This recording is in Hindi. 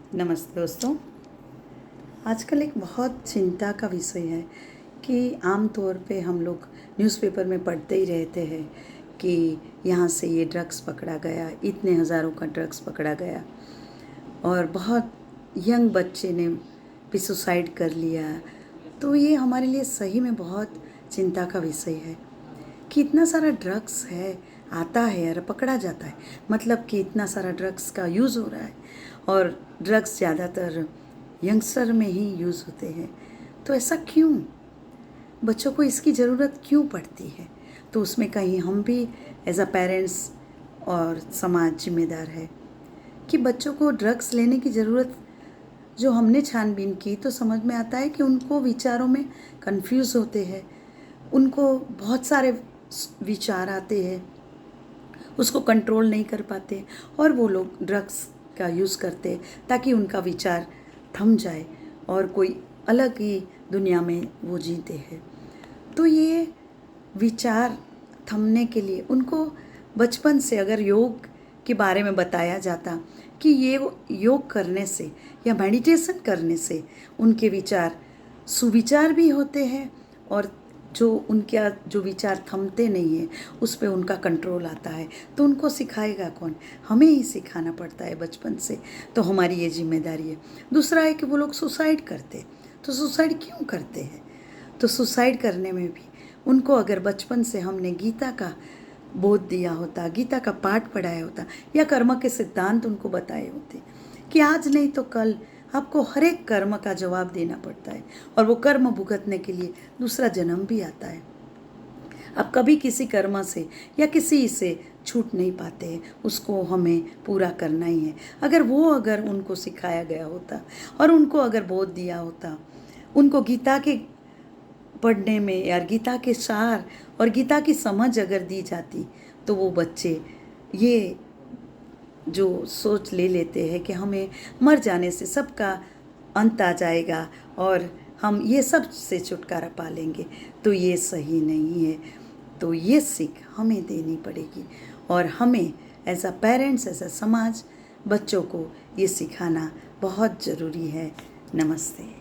नमस्ते दोस्तों। आजकल एक बहुत चिंता का विषय है कि आम तौर पे हम लोग न्यूज़पेपर में पढ़ते ही रहते हैं कि यहाँ से ये ड्रग्स पकड़ा गया, इतने हज़ारों का ड्रग्स पकड़ा गया और बहुत यंग बच्चे ने भी सुसाइड कर लिया। तो ये हमारे लिए सही में बहुत चिंता का विषय है कि इतना सारा ड्रग्स है, आता है और पकड़ा जाता है। मतलब कि इतना सारा ड्रग्स का यूज़ हो रहा है और ड्रग्स ज़्यादातर यंगस्टर में ही यूज़ होते हैं। तो ऐसा क्यों? बच्चों को इसकी ज़रूरत क्यों पड़ती है? तो उसमें कहीं हम भी एज अ पेरेंट्स और समाज जिम्मेदार है कि बच्चों को ड्रग्स लेने की ज़रूरत जो हमने छानबीन की तो समझ में आता है कि उनको विचारों में कंफ्यूज होते हैं, उनको बहुत सारे विचार आते हैं, उसको कंट्रोल नहीं कर पाते और वो लोग ड्रग्स का यूज़ करते ताकि उनका विचार थम जाए और कोई अलग ही दुनिया में वो जीते हैं। तो ये विचार थमने के लिए उनको बचपन से अगर योग के बारे में बताया जाता कि ये योग करने से या मेडिटेशन करने से उनके विचार सुविचार भी होते हैं और जो उनके जो विचार थमते नहीं हैं उस पर उनका कंट्रोल आता है। तो उनको सिखाएगा कौन? हमें ही सिखाना पड़ता है बचपन से। तो हमारी ये जिम्मेदारी है। दूसरा है कि वो लोग सुसाइड करते, तो सुसाइड क्यों करते हैं? तो सुसाइड करने में भी उनको अगर बचपन से हमने गीता का बोध दिया होता, गीता का पाठ पढ़ाया होता या कर्म के सिद्धांत उनको बताए होते कि आज नहीं तो कल आपको हर एक कर्म का जवाब देना पड़ता है और वो कर्म भुगतने के लिए दूसरा जन्म भी आता है। अब कभी किसी कर्म से या किसी से छूट नहीं पाते हैं, उसको हमें पूरा करना ही है। अगर उनको सिखाया गया होता और उनको अगर बोध दिया होता, उनको गीता के पढ़ने में यार गीता के सार और गीता की समझ अगर दी जाती तो वो बच्चे ये जो सोच ले लेते हैं कि हमें मर जाने से सबका अंत आ जाएगा और हम ये सब से छुटकारा पा लेंगे, तो ये सही नहीं है। तो ये सीख हमें देनी पड़ेगी और हमें as a parents, as a समाज बच्चों को ये सिखाना बहुत ज़रूरी है। नमस्ते।